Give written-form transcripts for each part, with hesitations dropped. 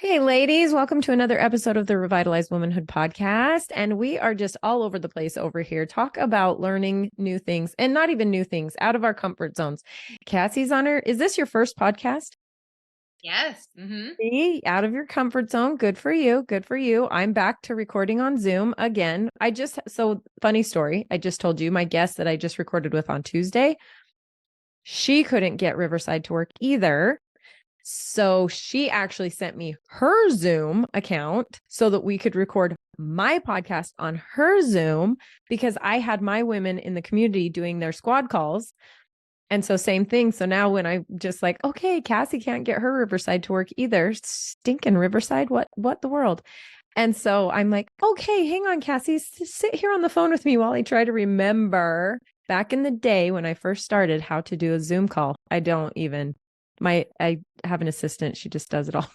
Hey, ladies, welcome to another episode of the Revitalized Womanhood podcast. And we are just all over the place over here. Talk about learning new things and not even new things out of our comfort zones. Cassie's on her. Is this your first podcast? Yes. Mm-hmm. See, out of your comfort zone. Good for you. Good for you. I'm back to recording on Zoom again. So funny story. I just told you my guest that I just recorded with on Tuesday. She couldn't get Riverside to work either. So she actually sent me her Zoom account so that we could record my podcast on her Zoom because I had my women in the community doing their squad calls. And so same thing. So now when I just like, okay, Cassey can't get her Riverside to work either. Stinking Riverside. What the world? And so I'm like, okay, hang on, Cassey, sit here on the phone with me while I try to remember back in the day when I first started how to do a Zoom call. I have an assistant. She just does it all.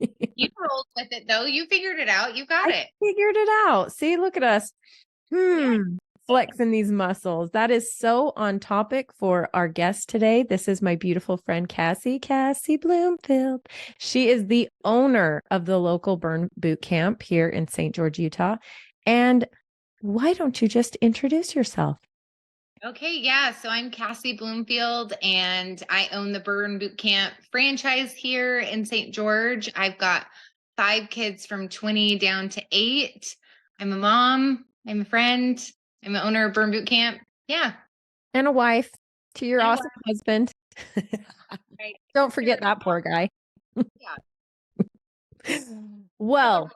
You rolled with it though. You figured it out. You got it. Figured it out. See, look at us. Yeah. Flexing these muscles. That is so on topic for our guest today. This is my beautiful friend, Cassey Bloomfield. She is the owner of the local burn boot camp here in St. George, Utah. And why don't you just introduce yourself? Okay. Yeah. So I'm Cassey Bloomfield and I own the Burn Boot Camp franchise here in St. George. I've got 5 kids from 20 down to 8. I'm a mom. I'm a friend. I'm the owner of Burn Boot Camp. Yeah. And a wife to your And a awesome husband. Right. Don't forget that poor guy. Yeah. Well,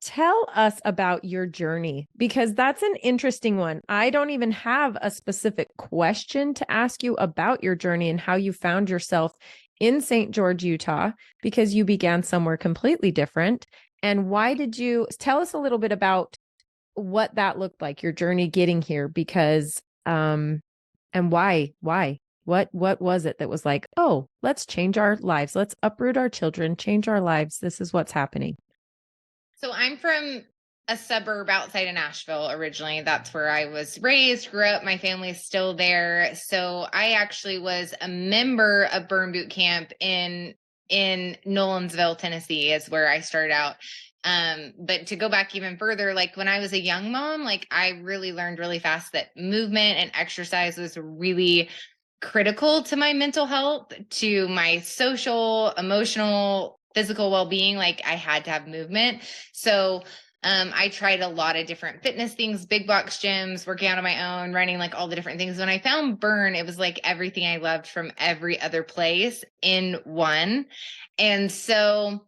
tell us about your journey because that's an interesting one. I don't even have a specific question to ask you about your journey and how you found yourself in St. George, Utah, because you began somewhere completely different. And why did you tell us a little bit about what that looked like, your journey getting here? Because, and why? What was it that was like, oh, let's change our lives. Let's uproot our children, change our lives. This is what's happening. So I'm from a suburb outside of Nashville originally. That's where I was raised, grew up. My family's still there. So I actually was a member of Burn Boot Camp in Nolensville, Tennessee is where I started out. But to go back even further, like when I was a young mom, like I really learned really fast that movement and exercise was really critical to my mental health, to my social, emotional, physical well-being. Like I had to have movement. So I tried a lot of different fitness things, big box gyms, working out on my own, running, like all the different things. When I found Burn, it was like everything I loved from every other place in one. And so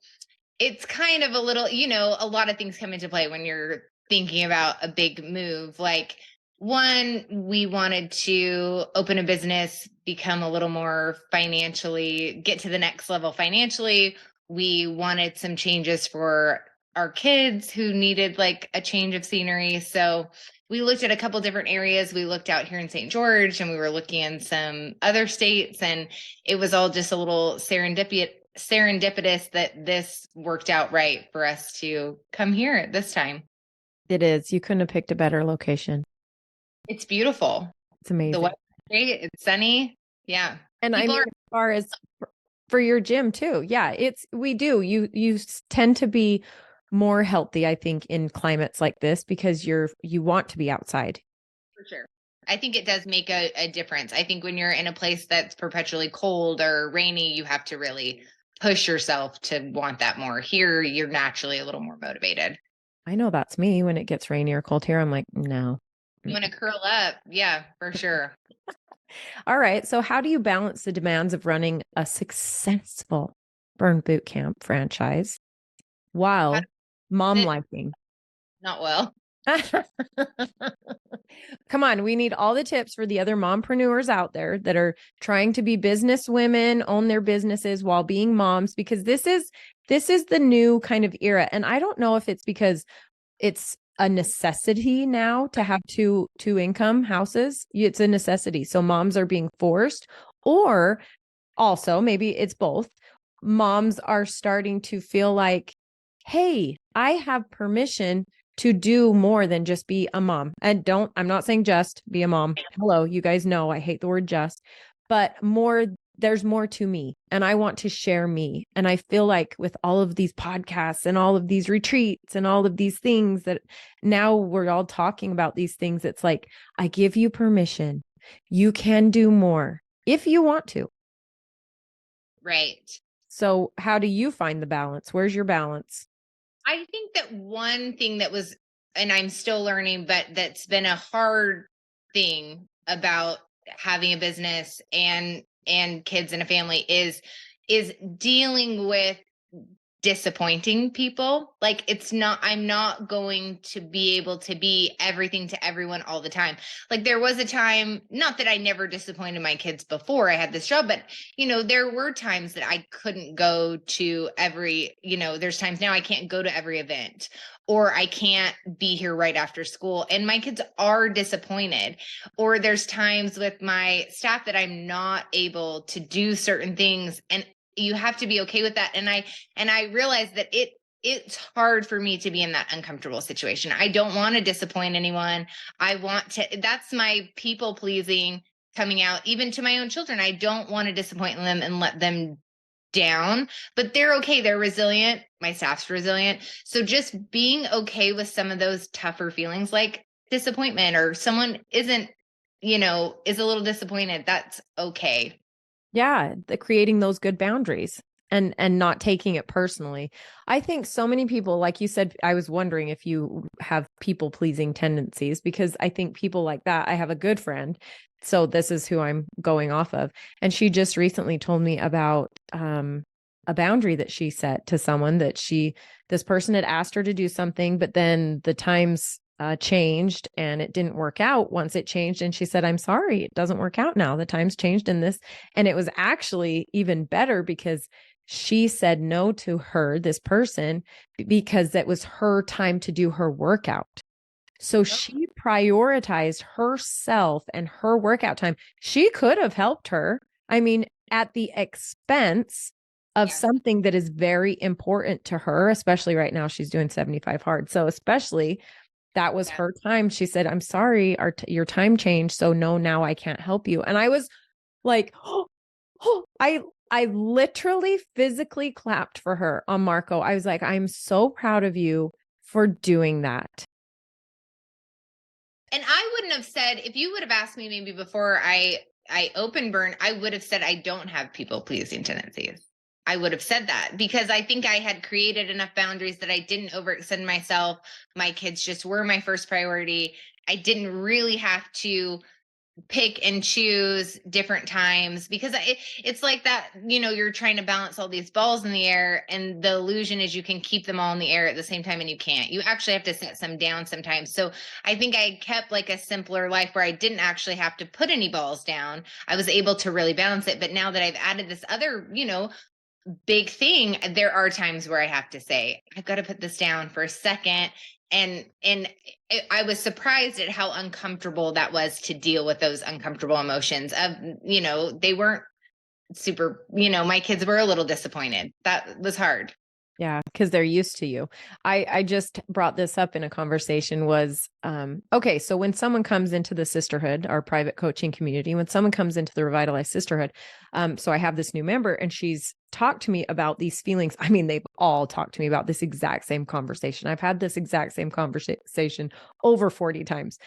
it's kind of a little, a lot of things come into play when you're thinking about a big move. Like one, we wanted to open a business, become a little more financially, get to the next level financially. We wanted some changes for our kids who needed like a change of scenery. So we looked at a couple different areas. We looked out here in St. George and we were looking in some other states, and it was all just a little serendipitous that this worked out right for us to come here at this time. It is. You couldn't have picked a better location. It's beautiful. It's amazing. The weather's great. It's sunny. Yeah. And I mean, as far as for your gym too. Yeah, you tend to be more healthy, I think, in climates like this because you want to be outside. For sure. I think it does make a difference. I think when you're in a place that's perpetually cold or rainy, you have to really push yourself to want that more. Here, you're naturally a little more motivated. I know that's me. When it gets rainy or cold here, I'm like, no. You want to curl up? Yeah, for sure. All right. So how do you balance the demands of running a successful Burn Boot Camp franchise while mom lifing? Not well. Come on, we need all the tips for the other mompreneurs out there that are trying to be business women, own their businesses while being moms, because this is the new kind of era. And I don't know if it's because it's a necessity now to have two income houses. It's a necessity. So moms are being forced, or also maybe it's both. Moms are starting to feel like, hey, I have permission to do more than just be a mom. And I'm not saying just be a mom. Hello, you guys know I hate the word just, but more there's more to me and I want to share me. And I feel like with all of these podcasts and all of these retreats and all of these things that now we're all talking about these things, it's like, I give you permission. You can do more if you want to. Right. So how do you find the balance? Where's your balance? I think that one thing that was, and I'm still learning, but that's been a hard thing about having a business and kids and a family is dealing with disappointing people. Like, I'm not going to be able to be everything to everyone all the time. Like, there was a time, not that I never disappointed my kids before I had this job, but there were times that I couldn't go to every, there's times now I can't go to every event, or I can't be here right after school, and my kids are disappointed. Or there's times with my staff that I'm not able to do certain things, and you have to be okay with that. And I realized that it's hard for me to be in that uncomfortable situation. I don't want to disappoint anyone. That's my people pleasing coming out, even to my own children. I don't want to disappoint them and let them down, but they're okay. They're resilient. My staff's resilient. So just being okay with some of those tougher feelings, like disappointment, or someone is a little disappointed. That's okay. Yeah, creating those good boundaries and not taking it personally. I think so many people, like you said, I was wondering if you have people pleasing tendencies, because I think people like that. I have a good friend, so this is who I'm going off of, and she just recently told me about a boundary that she set to someone, that this person had asked her to do something, but then the times changed and it didn't work out once it changed. And she said, I'm sorry, it doesn't work out now. The times changed in this. And it was actually even better because she said no to her, this person, because that was her time to do her workout. So she prioritized herself and her workout time. She could have helped her, I mean, at the expense of something that is very important to her, especially right now. She's doing 75 hard. So especially that was her time. She said, I'm sorry, your time changed. So no, now I can't help you. And I was like, I literally physically clapped for her on Marco. I was like, I'm so proud of you for doing that. And I wouldn't have said, if you would have asked me maybe before I open burn, I would have said I don't have people pleasing tendencies. I would have said that because I think I had created enough boundaries that I didn't overextend myself. My kids just were my first priority. I didn't really have to pick and choose different times, because it's like that, you're trying to balance all these balls in the air, and the illusion is you can keep them all in the air at the same time, and you can't. You actually have to set some down sometimes. So I think I kept like a simpler life where I didn't actually have to put any balls down. I was able to really balance it. But now that I've added this other, big thing, there are times where I have to say, I've got to put this down for a second. And I was surprised at how uncomfortable that was to deal with those uncomfortable emotions of, they weren't super, my kids were a little disappointed. That was hard. Yeah, because they're used to you. I just brought this up in a conversation was, okay, so when someone comes into the sisterhood, our private coaching community, when someone comes into the Revitalized Sisterhood, so I have this new member and she's talked to me about these feelings. I mean, they've all talked to me about this exact same conversation. I've had this exact same conversation over 40 times.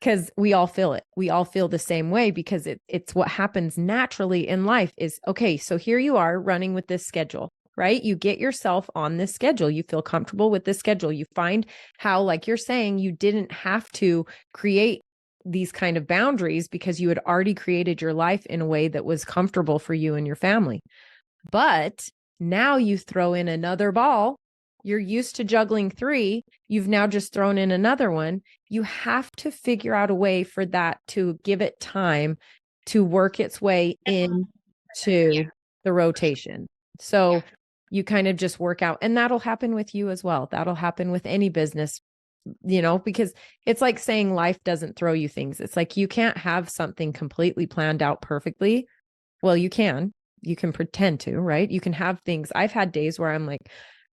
Because we all feel it. We all feel the same way, because it's what happens naturally in life is, okay, so here you are running with this schedule, right? You get yourself on this schedule. You feel comfortable with this schedule. You find how, like you're saying, you didn't have to create these kind of boundaries because you had already created your life in a way that was comfortable for you and your family. But now you throw in another ball. You're used to juggling 3. You've now just thrown in another one. You have to figure out a way for that to give it time to work its way into the rotation. So you kind of just work out, and that'll happen with you as well. That'll happen with any business, because it's like saying life doesn't throw you things. It's like you can't have something completely planned out perfectly. Well, you can pretend to, right? You can have things. I've had days where I'm like,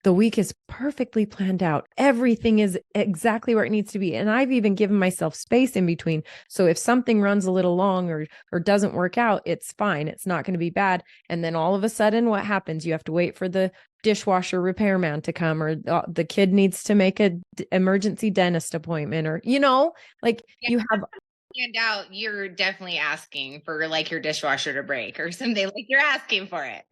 The week is perfectly planned out. Everything is exactly where it needs to be. And I've even given myself space in between. So if something runs a little long or doesn't work out, it's fine. It's not going to be bad. And then all of a sudden, what happens? You have to wait for the dishwasher repairman to come, or the kid needs to make a emergency dentist appointment, or, like you have. And out, you're definitely asking for like your dishwasher to break or something. Like you're asking for it.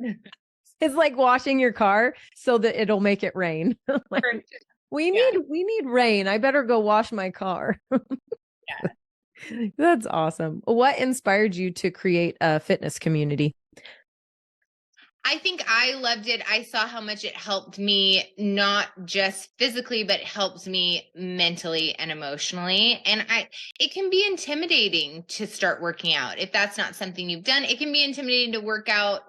It's like washing your car so that it'll make it rain. Like, we need rain. I better go wash my car. Yeah. That's awesome. What inspired you to create a fitness community? I think I loved it. I saw how much it helped me, not just physically, but helped me mentally and emotionally. And it can be intimidating to start working out. If that's not something you've done, it can be intimidating to work out.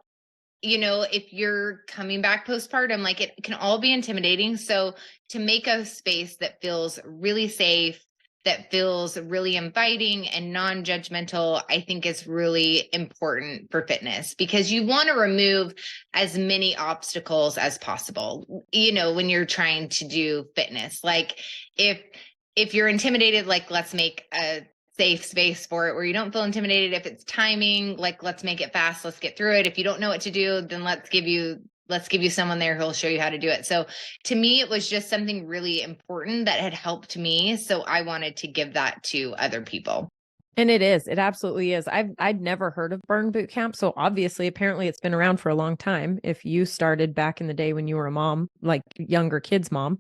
If you're coming back postpartum, like it can all be intimidating. So to make a space that feels really safe, that feels really inviting and non-judgmental, I think is really important for fitness, because you want to remove as many obstacles as possible, when you're trying to do fitness. Like if you're intimidated, like let's make a safe space for it where you don't feel intimidated. If it's timing, like let's make it fast, let's get through it. If you don't know what to do, then let's give you someone there who'll show you how to do it. So to me, it was just something really important that had helped me. So I wanted to give that to other people. And it absolutely is. I'd never heard of Burn Boot Camp. So obviously, apparently it's been around for a long time. If you started back in the day when you were a mom, like younger kids' mom.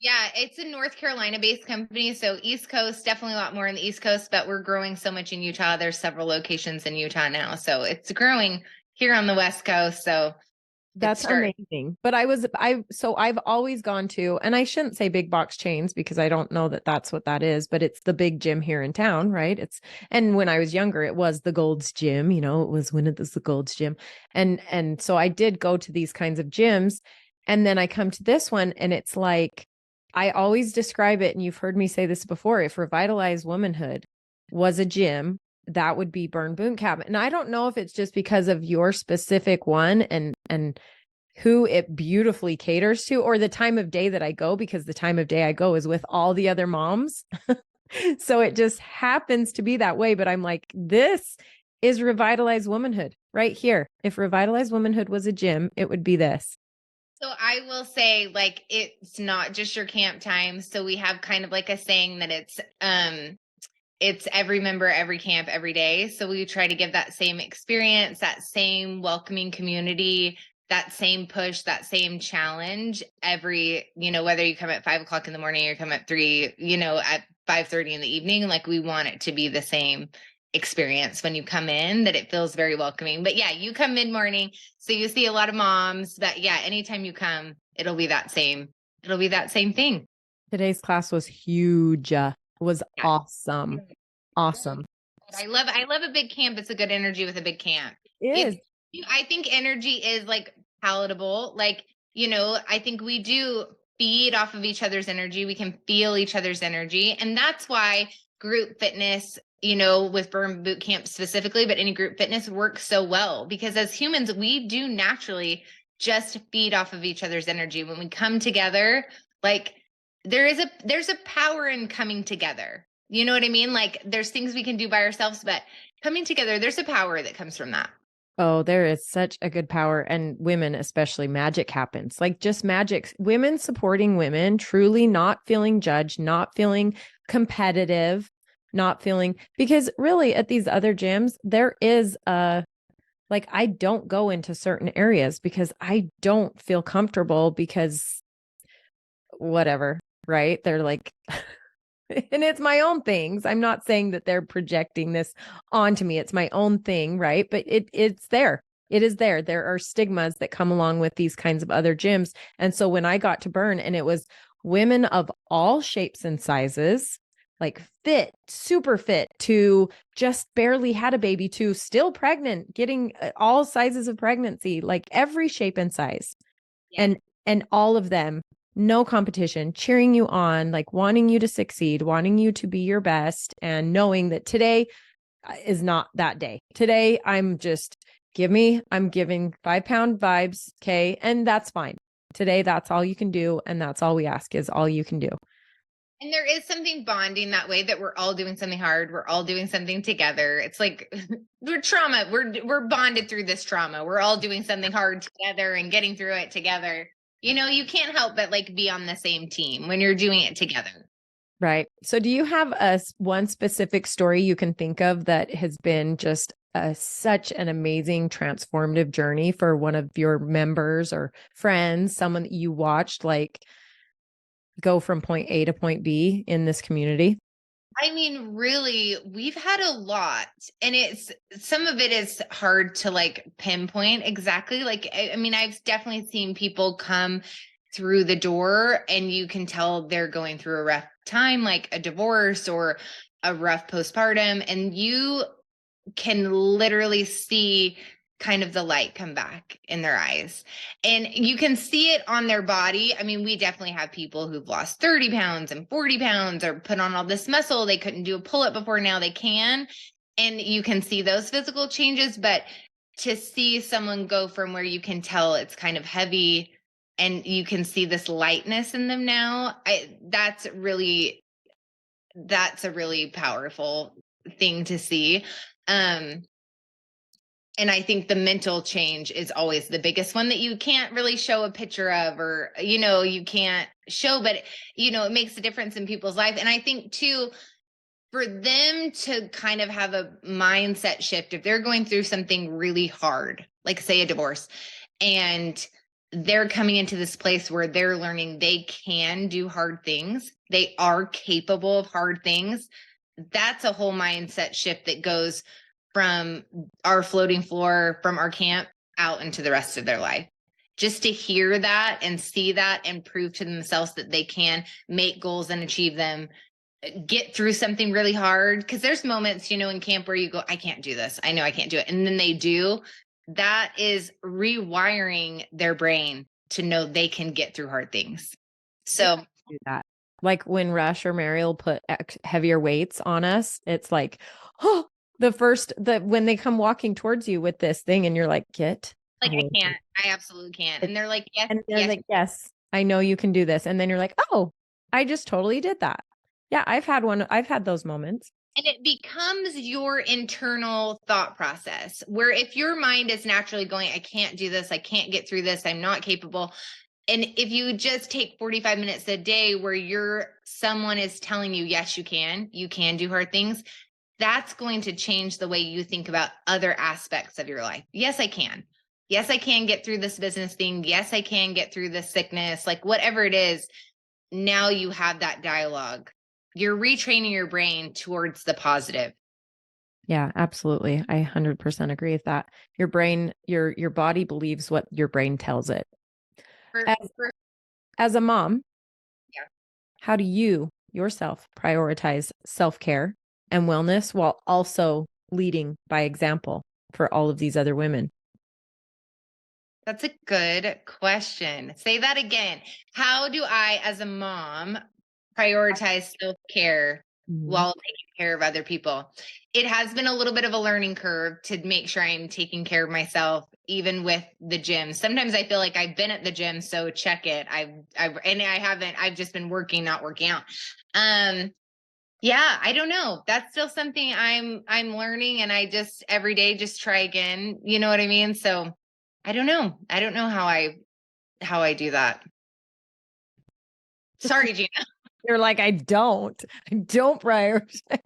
Yeah, it's a North Carolina based company. So East Coast, definitely a lot more in the East Coast, but we're growing so much in Utah. There's several locations in Utah now. So it's growing here on the West Coast. So that's amazing. But I've always gone to, and I shouldn't say big box chains because I don't know that that's what that is, but it's the big gym here in town, right? And when I was younger, it was the Gold's Gym, it was when it was the Gold's Gym. And so I did go to these kinds of gyms, and then I come to this one, and it's like, I always describe it, and you've heard me say this before, if Revitalized Womanhood was a gym, that would be Burn Boot Camp. And I don't know if it's just because of your specific one and who it beautifully caters to, or the time of day that I go, because the time of day I go is with all the other moms. So it just happens to be that way. But I'm like, this is Revitalized Womanhood right here. If Revitalized Womanhood was a gym, it would be this. So I will say, like, it's not just your camp time. So we have kind of like a saying that it's every member, every camp, every day. So we try to give that same experience, that same welcoming community, that same push, that same challenge every, whether you come at 5:00 in the morning or you come at 3, at 5:30 in the evening, like we want it to be the same experience when you come in, that it feels very welcoming. But yeah, you come mid-morning, so you see a lot of moms. But yeah, anytime you come, it'll be that same thing. Today's class was huge. Was awesome. Awesome. I love a big camp. It's a good energy with a big camp. It is. I think energy is like palatable. Like, I think we do feed off of each other's energy. We can feel each other's energy. And that's why group fitness, with Burn Boot Camp specifically, but any group fitness works so well, because as humans, we do naturally just feed off of each other's energy. When we come together, like there's a power in coming together. You know what I mean? Like there's things we can do by ourselves, but coming together, there's a power that comes from that. Oh, there is such a good power. And women, especially, magic happens. Like just magic. Women supporting women, truly not feeling judged, not feeling competitive, not feeling, because really at these other gyms, there is like, I don't go into certain areas because I don't feel comfortable, because whatever, right? They're like, and it's my own things. I'm not saying that they're projecting this onto me. It's my own thing, right? But it's there. It is there. There are stigmas that come along with these kinds of other gyms. And so when I got to Burn, and it was women of all shapes and sizes, like fit, super fit, to just barely had a baby, to still pregnant, getting all sizes of pregnancy, like every shape and size. Yeah. And all of them, no competition, cheering you on, like wanting you to succeed, wanting you to be your best, and knowing that today is not that day. Today, I'm giving 5-pound vibes. Okay. And that's fine. today that's all you can do. And that's all we ask is all you can do. And there is something bonding that way, that we're all doing something hard. We're all doing something together. It's like we're trauma. We're bonded through this trauma. We're all doing something hard together and getting through it together. You know, you can't help but like be on the same team when you're doing it together. Right. So do you have one specific story you can think of that has been just such an amazing transformative journey for one of your members or friends, someone that you watched like go from point A to point B in this community? I mean, really, we've had a lot, and some of it is hard to like pinpoint exactly. Like, I mean, I've definitely seen people come through the door and you can tell they're going through a rough time, like a divorce or a rough postpartum, and you can literally see kind of the light come back in their eyes, and you can see it on their body. I mean, we definitely have people who've lost 30 pounds and 40 pounds or put on all this muscle. They couldn't do a pull-up before, now they can. And you can see those physical changes, but to see someone go from where you can tell it's kind of heavy and you can see this lightness in them now, that's a really powerful thing to see. And I think the mental change is always the biggest one that you can't really show a picture of, or, you know, you can't show, but, you know, it makes a difference in people's life. And I think too, for them to kind of have a mindset shift, if they're going through something really hard, like say a divorce, and they're coming into this place where they're learning they can do hard things, they are capable of hard things. That's a whole mindset shift that goes from our floating floor, from our camp out into the rest of their life. Just to hear that and see that and prove to themselves that they can make goals and achieve them, get through something really hard. Because there's moments, you know, in camp where you go, I can't do this. I know I can't do it. And then they do. That is rewiring their brain to know they can get through hard things. So Do that. Like when Rush or Mary will put heavier weights on us, it's like, oh, when they come walking towards you with this thing and you're like, get like, away. I can't, I absolutely can't. And they're like, yes, and they're yes. like, yes, I know you can do this. And then you're like, oh, I just totally did that. Yeah, I've had those moments. And it becomes your internal thought process, where if your mind is naturally going, I can't do this, I can't get through this, I'm not capable. And if you just take 45 minutes a day where someone is telling you, yes, you can do hard things, that's going to change the way you think about other aspects of your life. Yes, I can. Yes, I can get through this business thing. Yes, I can get through this sickness, like whatever it is. Now you have that dialogue. You're retraining your brain towards the positive. Yeah, absolutely. I 100% agree with that. Your brain, your body believes what your brain tells it. As a mom, Yeah. how do you yourself prioritize self-care and wellness while also leading by example for all of these other women? That's a good question. Say that again. How do I, as a mom, prioritize self-care while taking care of other people? It has been a little bit of a learning curve to make sure I'm taking care of myself, even with the gym. Sometimes I feel like I've been at the gym, so check it. I haven't. I've just been working, not working out. Yeah, I don't know. That's still something I'm learning, and I just every day just try again. You know what I mean? So I don't know. I don't know how I do that. Sorry, Gina. You're like, I don't prioritize.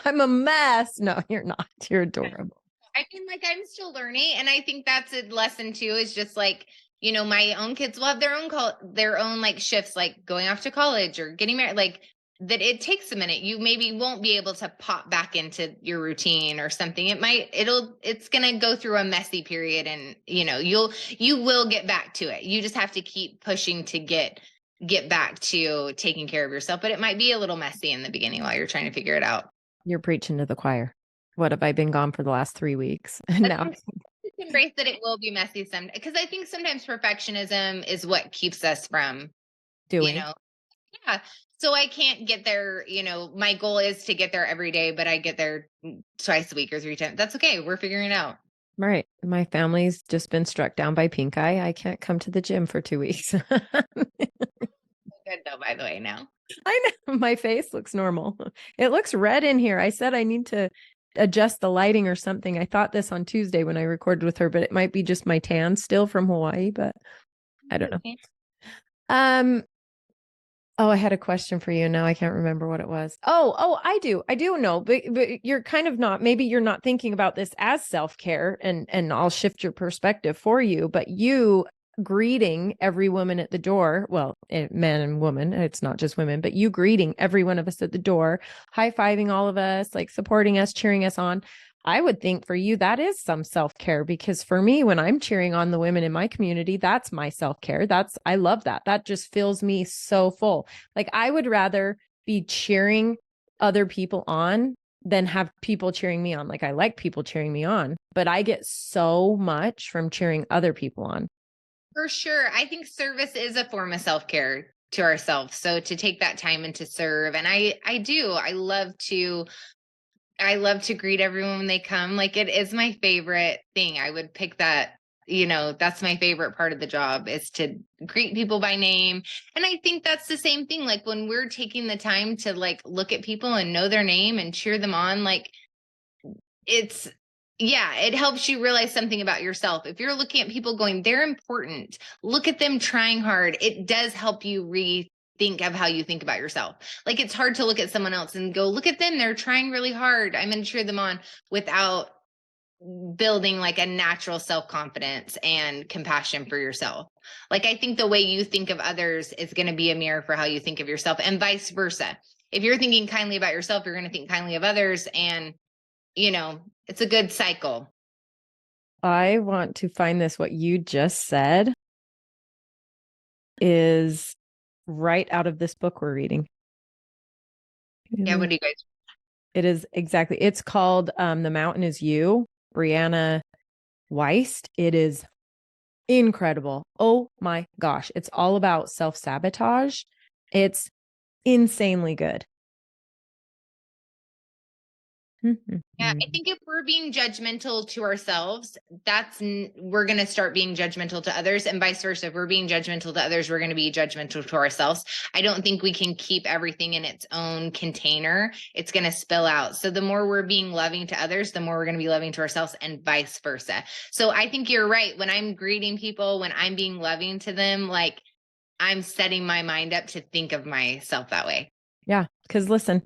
I'm a mess. No, you're not. You're adorable. I mean, like, I'm still learning. And I think that's a lesson too, is just like, you know, my own kids will have their own like shifts, like going off to college or getting married, like that it takes a minute. You maybe won't be able to pop back into your routine or something. It's going to go through a messy period, and, you know, you will get back to it. You just have to keep pushing to get back to taking care of yourself. But it might be a little messy in the beginning while you're trying to figure it out. You're preaching to the choir. What have I been gone for the last 3 weeks? And now embrace that it will be messy some, because I think sometimes perfectionism is what keeps us from doing. You know, yeah. So I can't get there. You know, my goal is to get there every day, but I get there twice a week or 3 times. That's okay. We're figuring it out. Right. My family's just been struck down by pink eye. I can't come to the gym for 2 weeks. Good though, by the way, now. I know my face looks normal. It looks red in here. I said I need to adjust the lighting or something. I thought this on Tuesday when I recorded with her, but it might be just my tan still from Hawaii, but I don't know. Okay. Oh, I had a question for you. Now I can't remember what it was. Oh, I do. I do know, but you're kind of not, maybe you're not thinking about this as self-care, and I'll shift your perspective for you, but you greeting every woman at the door, well, man and woman, it's not just women, but you greeting every one of us at the door, high-fiving all of us, like supporting us, cheering us on. I would think for you, that is some self-care, because for me, when I'm cheering on the women in my community, that's my self-care. I love that. That just fills me so full. Like, I would rather be cheering other people on than have people cheering me on. Like, I like people cheering me on, but I get so much from cheering other people on. For sure. I think service is a form of self-care to ourselves. So to take that time and to serve. And I do. I love to greet everyone when they come. Like, it is my favorite thing. I would pick that, that's my favorite part of the job, is to greet people by name. And I think that's the same thing. Like, when we're taking the time to like look at people and know their name and cheer them on, like, it helps you realize something about yourself. If you're looking at people going, they're important, look at them trying hard, it does help you rethink of how you think about yourself. Like, it's hard to look at someone else and go, look at them, they're trying really hard, I'm going to cheer them on, without building like a natural self-confidence and compassion for yourself. Like, I think the way you think of others is going to be a mirror for how you think of yourself, and vice versa. If you're thinking kindly about yourself, you're going to think kindly of others, and it's a good cycle. I want to find this. What you just said is right out of this book we're reading. Yeah. What do you guys? It is exactly. It's called The Mountain Is You, Brianna Weist. It is incredible. Oh my gosh. It's all about self-sabotage. It's insanely good. Yeah, I think if we're being judgmental to ourselves, we're going to start being judgmental to others, and vice versa. If we're being judgmental to others, we're going to be judgmental to ourselves. I don't think we can keep everything in its own container. It's going to spill out. So the more we're being loving to others, the more we're going to be loving to ourselves, and vice versa. So I think you're right. When I'm greeting people, when I'm being loving to them, like, I'm setting my mind up to think of myself that way. Yeah, because listen.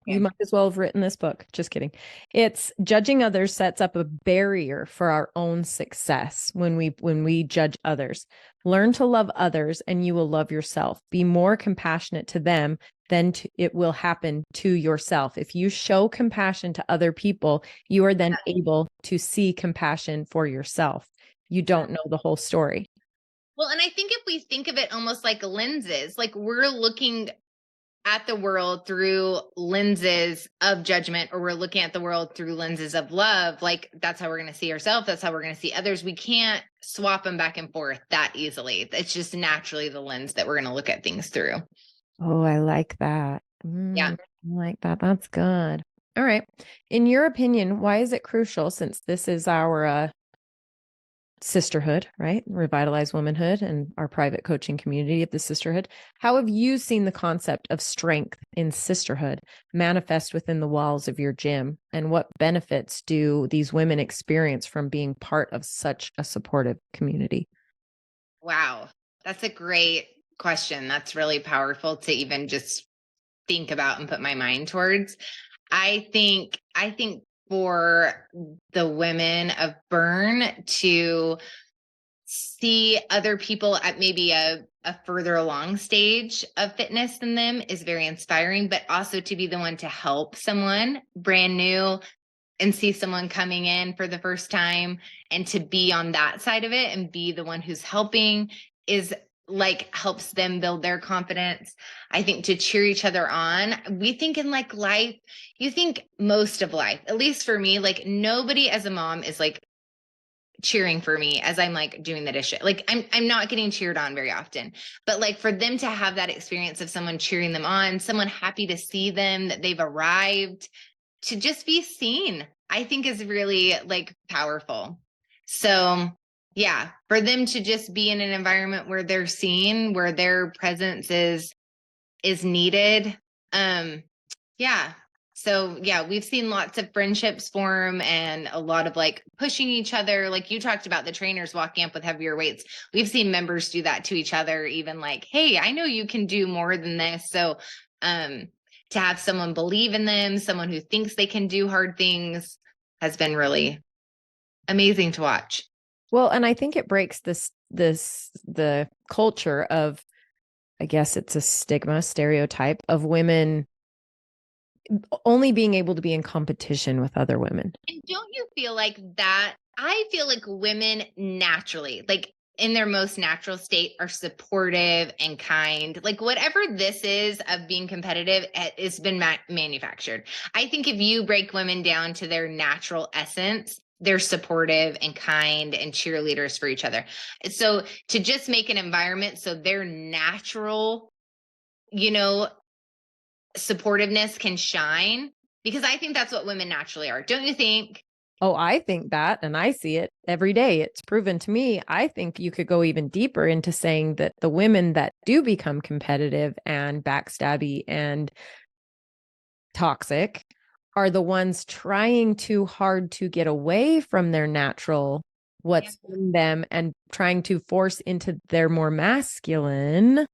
You might as well have written this book. Just kidding. It's judging others sets up a barrier for our own success when we judge others. Learn to love others and you will love yourself. Be more compassionate to them than it will happen to yourself. If you show compassion to other people, you are then able to see compassion for yourself. You don't know the whole story. Well, and I think if we think of it almost like lenses, like we're looking at the world through lenses of judgment, or we're looking at the world through lenses of love, like, that's how we're going to see ourselves, that's how we're going to see others. We can't swap them back and forth that easily. It's just naturally the lens that we're going to look at things through. Oh, I like that. Yeah. I like that. That's good. All right. In your opinion, why is it crucial, since this is our sisterhood, right? Revitalize Womanhood and our private coaching community of the sisterhood. How have you seen the concept of strength in sisterhood manifest within the walls of your gym? And what benefits do these women experience from being part of such a supportive community? Wow. That's a great question. That's really powerful to even just think about and put my mind towards. I think for the women of Burn to see other people at maybe a further along stage of fitness than them is very inspiring, but also to be the one to help someone brand new and see someone coming in for the first time, and to be on that side of it and be the one who's helping, is like, helps them build their confidence. I think to cheer each other on, we think in like life, you think most of life, at least for me, like, nobody as a mom is like cheering for me as I'm like doing the dishes. Like, I'm not getting cheered on very often, but like, for them to have that experience of someone cheering them on, someone happy to see them, that they've arrived, to just be seen I think is really like powerful. So yeah, for them to just be in an environment where they're seen, where their presence is needed. Yeah. So yeah, we've seen lots of friendships form and a lot of like pushing each other. Like you talked about the trainers walking up with heavier weights. We've seen members do that to each other, even like, hey, I know you can do more than this. So to have someone believe in them, someone who thinks they can do hard things has been really amazing to watch. Well, and I think it breaks the culture of, I guess it's a stigma, stereotype of women only being able to be in competition with other women. And don't you feel like that? I feel like women naturally, like in their most natural state, are supportive and kind. Like whatever this is of being competitive, it's been manufactured. I think if you break women down to their natural essence, they're supportive and kind and cheerleaders for each other. So to just make an environment so their natural, you know, supportiveness can shine, because I think that's what women naturally are. Don't you think? Oh, I think that, and I see it every day. It's proven to me. I think you could go even deeper into saying that the women that do become competitive and backstabby and toxic are the ones trying too hard to get away from their natural, what's in them, and trying to force into their more masculine,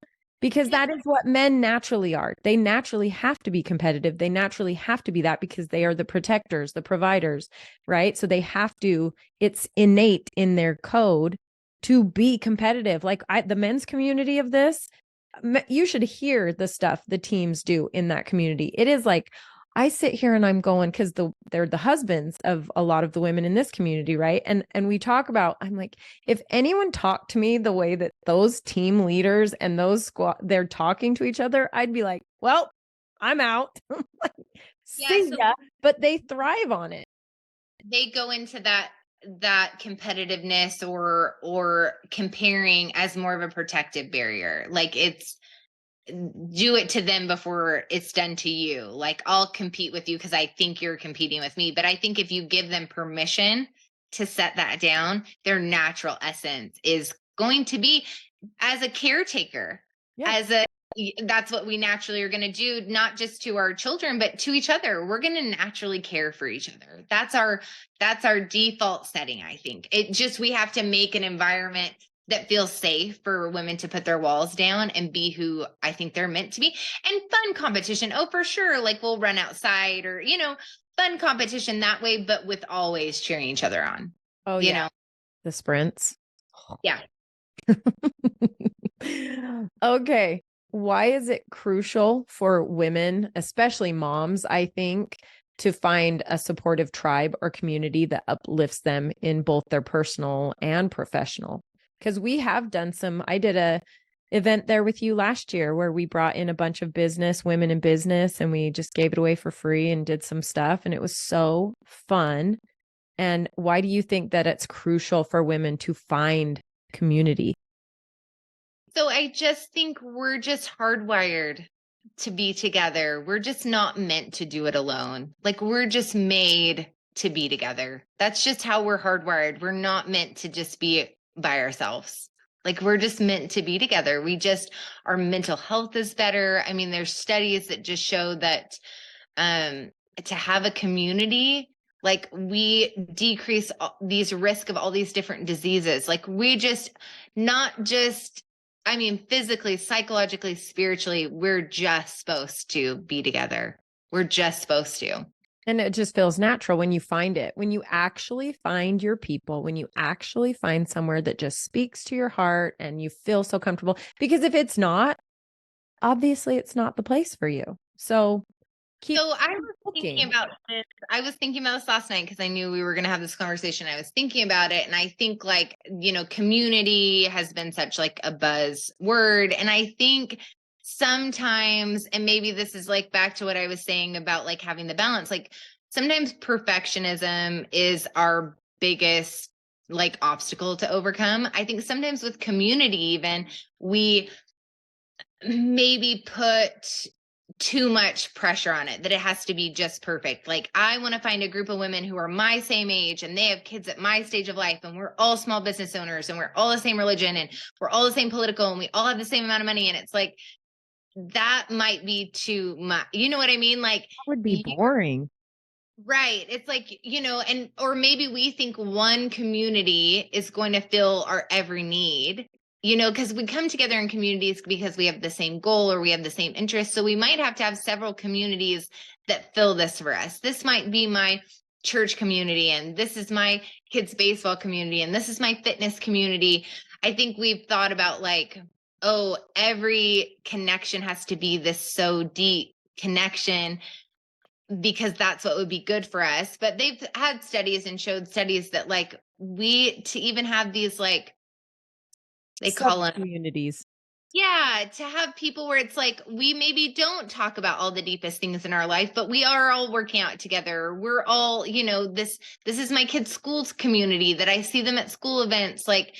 because that is what men naturally are. They naturally have to be competitive. They naturally have to be that because they are the protectors, the providers, right? So they have to, it's innate in their code to be competitive. Like the men's community of this, you should hear the stuff the teams do in that community. It is like, I sit here and I'm going, because they're the husbands of a lot of the women in this community, right? And we talk about, I'm like, if anyone talked to me the way that those team leaders and those they're talking to each other, I'd be like, well, I'm out. See ya. But they thrive on it. They go into that competitiveness or comparing as more of a protective barrier. Like it's do it to them before it's done to you. Like I'll compete with you because I think you're competing with me. But I think if you give them permission to set that down, their natural essence is going to be as a caretaker, as a that's what we naturally are going to do, not just to our children, but to each other. We're going to naturally care for each other. That's our default setting. I think it just, we have to make an environment that feels safe for women to put their walls down and be who I think they're meant to be. And fun competition. Oh, for sure. Like we'll run outside or, fun competition that way, but with always cheering each other on. Oh, yeah. The sprints. Yeah. Okay. Why is it crucial for women, especially moms, I think, to find a supportive tribe or community that uplifts them in both their personal and professional? Because we have done I did a event there with you last year where we brought in a bunch of women in business, and we just gave it away for free and did some stuff. And it was so fun. And why do you think that it's crucial for women to find community? So I just think we're just hardwired to be together. We're just not meant to do it alone. Like we're just made to be together. That's just how we're hardwired. We're not meant to just be by ourselves. Like we're just meant to be together. Our mental health is better. I mean, there's studies that just show that to have a community, like we decrease these risk of all these different diseases. Like we just, not just, I mean, physically, psychologically, spiritually, we're just supposed to be together. We're just supposed to. And it just feels natural when you find it, when you actually find your people, when you actually find somewhere that just speaks to your heart and you feel so comfortable. Because if it's not, obviously it's not the place for you. So I was thinking about this. I was thinking about this last night because I knew we were going to have this conversation. I was thinking about it. And I think like, community has been such like a buzz word. And I think sometimes, and maybe this is like back to what I was saying about like having the balance, like sometimes perfectionism is our biggest like obstacle to overcome. I think sometimes with community, even we maybe put too much pressure on it, that it has to be just perfect. Like, I want to find a group of women who are my same age and they have kids at my stage of life, and we're all small business owners and we're all the same religion and we're all the same political and we all have the same amount of money. And it's like, that might be too much. You know what I mean? Like, That would be boring. right. It's like, and, or maybe we think one community is going to fill our every need, because we come together in communities because we have the same goal or we have the same interest. So we might have to have several communities that fill this for us. This might be my church community, and this is my kids' baseball community, and this is my fitness community. I think we've thought about like, oh, every connection has to be this so deep connection, because that's what would be good for us. But they've had studies and showed studies that like to even have these, like, they call them communities. Yeah, to have people where it's like, we maybe don't talk about all the deepest things in our life, but we are all working out together. We're all, this is my kids' school's community that I see them at school events. Like,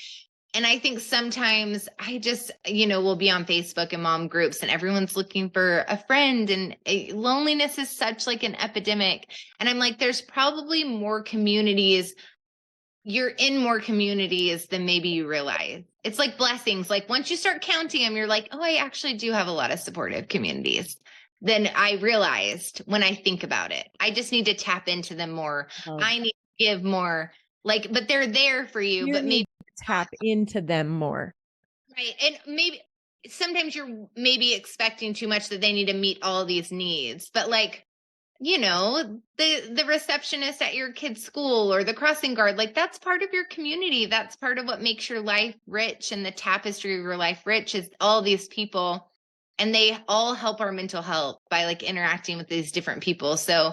and I think sometimes I just, will be on Facebook and mom groups and everyone's looking for a friend, and loneliness is such like an epidemic. And I'm like, there's probably more communities. You're in more communities than maybe you realize. It's like blessings. Like, once you start counting them, you're like, oh, I actually do have a lot of supportive communities than I realized when I think about it. I just need to tap into them more. I need to give more, like, but they're there for you, but maybe tap into them more. Right. And maybe sometimes you're maybe expecting too much, that they need to meet all these needs, but like, the receptionist at your kid's school or the crossing guard, like, that's part of your community. That's part of what makes your life rich, and the tapestry of your life rich is all these people, and they all help our mental health by like interacting with these different people. So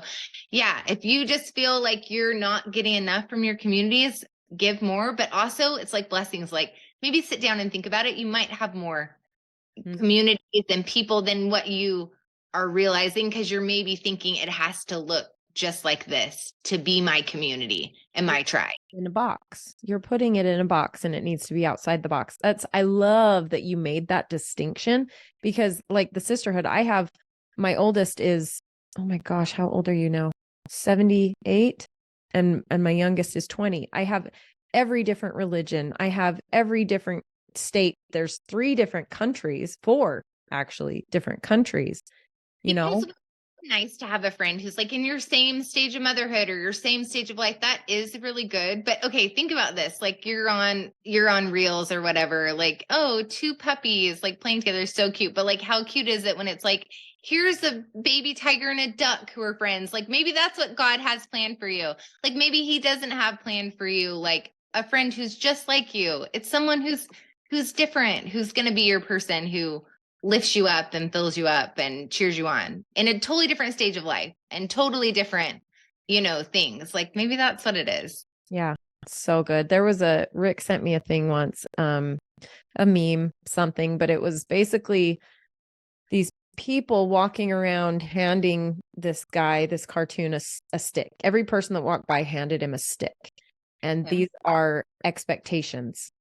yeah, if you just feel like you're not getting enough from your communities, give more. But also, it's like blessings. Like, maybe sit down and think about it. You might have more communities and people than what you are realizing, because you're maybe thinking it has to look just like this to be my community and my tribe. In a box. You're putting it in a box, and it needs to be outside the box. I love that you made that distinction, because like the sisterhood, my oldest is, oh my gosh, how old are you now? 78. And my youngest is 20. I have every different religion. I have every different state. There's 3 different countries, 4 actually different countries, It's nice to have a friend who's like in your same stage of motherhood or your same stage of life. That is really good. But okay, think about this. Like, you're on Reels or whatever, like, oh, 2 puppies like playing together is so cute. But like, how cute is it when it's like, here's a baby tiger and a duck who are friends? Like, maybe that's what God has planned for you. Like, maybe he doesn't have planned for you like a friend who's just like you. It's someone who's different, who's going to be your person, who lifts you up and fills you up and cheers you on in a totally different stage of life and totally different, things. Like, maybe that's what it is. Yeah. So good. Rick sent me a thing once, a meme, something, but it was basically these people walking around handing this cartoon, a stick. Every person that walked by handed him a stick. And these are expectations.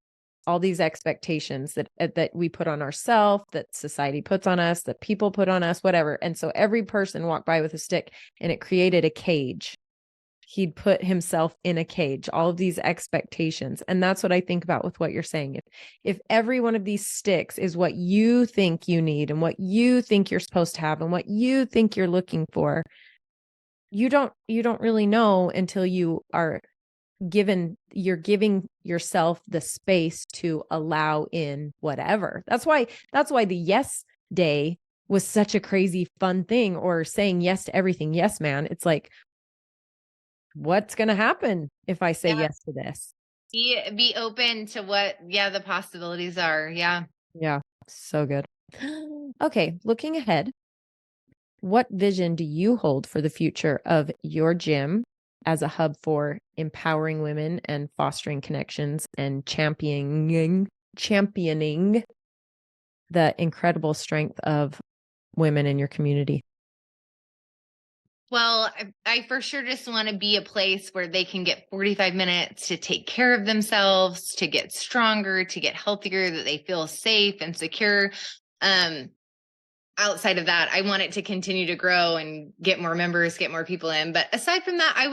All these expectations that we put on ourselves, that society puts on us, that people put on us, whatever. And so every person walked by with a stick, and it created a cage. He'd put himself in a cage, all of these expectations. And that's what I think about with what you're saying. If every one of these sticks is what you think you need and what you think you're supposed to have and what you think you're looking for, you don't really know until you're giving yourself the space to allow in whatever. That's why the yes day was such a crazy fun thing, or saying yes to everything. Yes, man. It's like, what's going to happen if I say yes to this? Be open to what, the possibilities are. Yeah. Yeah. So good. Okay. Looking ahead, what vision do you hold for the future of your gym as a hub for empowering women and fostering connections and championing the incredible strength of women in your community? Well, I for sure just want to be a place where they can get 45 minutes to take care of themselves, to get stronger, to get healthier, that they feel safe and secure. I outside of that, I want it to continue to grow and get more members, get more people in. But aside from that, I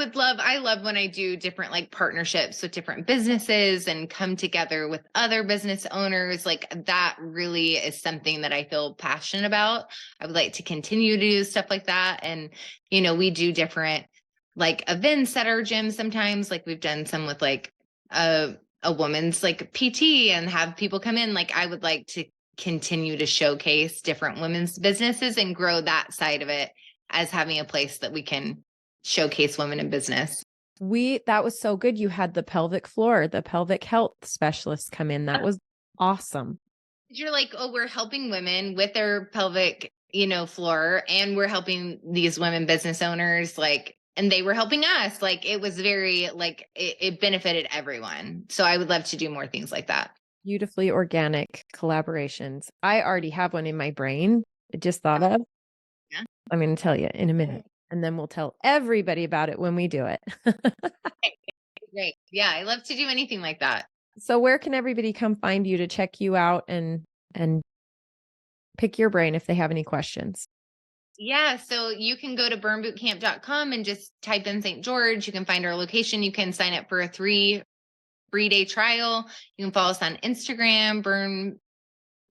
love when I do different like partnerships with different businesses and come together with other business owners. Like that really is something that I feel passionate about. I would like to continue to do stuff like that. And, we do different like events at our gym sometimes. Like we've done some with like a woman's like PT and have people come in. Like I would like to continue to showcase different women's businesses and grow that side of it as having a place that we can showcase women in business. That was so good. You had the pelvic floor, the pelvic health specialists come in. That was awesome. You're like, oh, we're helping women with their pelvic, floor, and we're helping these women business owners, like, and they were helping us. Like, it was very, like, it benefited everyone. So I would love to do more things like that. Beautifully organic collaborations. I already have one in my brain. I just thought of. Yeah. I'm going to tell you in a minute, and then we'll tell everybody about it when we do it. Great. Yeah, I love to do anything like that. So where can everybody come find you to check you out and pick your brain if they have any questions? Yeah, so you can go to burnbootcamp.com and just type in St. George. You can find our location. You can sign up for a 3-day trial. You can follow us on Instagram, Burn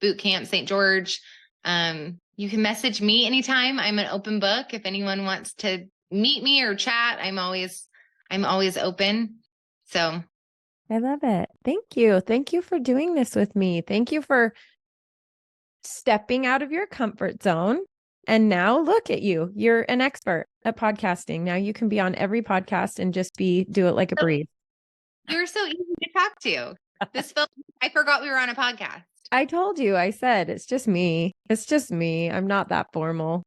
Bootcamp St. George. You can message me anytime. I'm an open book. If anyone wants to meet me or chat, I'm always open. So I love it. Thank you. Thank you for doing this with me. Thank you for stepping out of your comfort zone. And now look at you. You're an expert at podcasting. Now you can be on every podcast and just do it like a breeze. You're so easy to talk to. I forgot we were on a podcast. I told you, I said, it's just me. It's just me. I'm not that formal.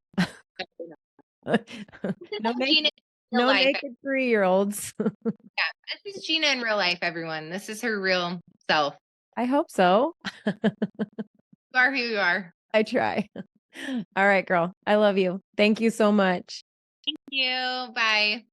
No naked 3-year-olds. Yeah, this is Gina in real life, everyone. This is her real self. I hope so. You are who you are. I try. All right, girl. I love you. Thank you so much. Thank you. Bye.